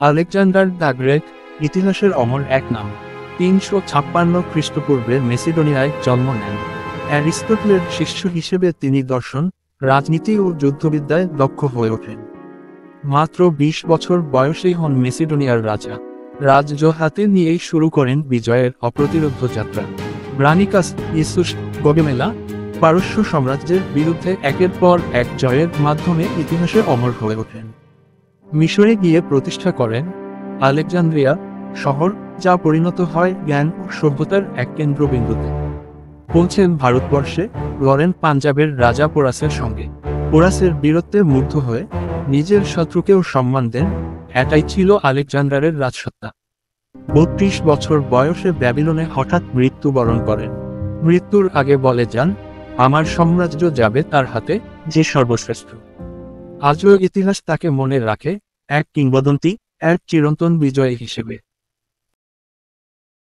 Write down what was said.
Alexander the great ইতিহাসের অমর এক নাম। 356 খ্রিস্টপূর্বে মেসিডোনিয়ায় জন্ম নেন। অ্যারিস্টটলের শিষ্য হিসেবে তিনি দর্শন, রাজনীতি ও যুদ্ধবিদ্যায় দক্ষ হয়ে ওঠেন। মাত্র 20 বছর বয়সেই হন মেসিডোনিয়ার রাজা। রাজ্য হাতে নিয়েই শুরু করেন বিজয়ের অপ্রতিরোধ্য যাত্রা। ব্রানিকাস, ইসুস, গমেমেলা পারস্য সাম্রাজ্যের বিরুদ্ধে একের পর এক জয়ের মাধ্যমে ইতিহাসে অমর হয়ে ওঠেন। মিশরে গিয়ে প্রতিষ্ঠা করেন আলেকজান্দ্রিয়া শহর, যা পরিণত হয় জ্ঞান ও সভ্যতার এক কেন্দ্রবিন্দুতে। পৌঁছেন ভারতবর্ষে, লড়েন পাঞ্জাবের রাজা পোরাসের সঙ্গে। পোরাসের বীরত্বে মুগ্ধ হয়ে নিজের শত্রুকেও সম্মান দেন। এটাই ছিল আলেকজান্ডারের রাজসত্তা। 32 বছর বয়সে ব্যাবিলনে হঠাৎ মৃত্যুবরণ করেন। মৃত্যুর আগে বলে যান, আমার সাম্রাজ্য যাবে তার হাতে, যে সর্বশ্রেষ্ঠ। আজও ইতিহাস তাকে মনে রাখে, এক কিংবদন্তি, এক চিরন্তন বিজয়ী হিসেবে।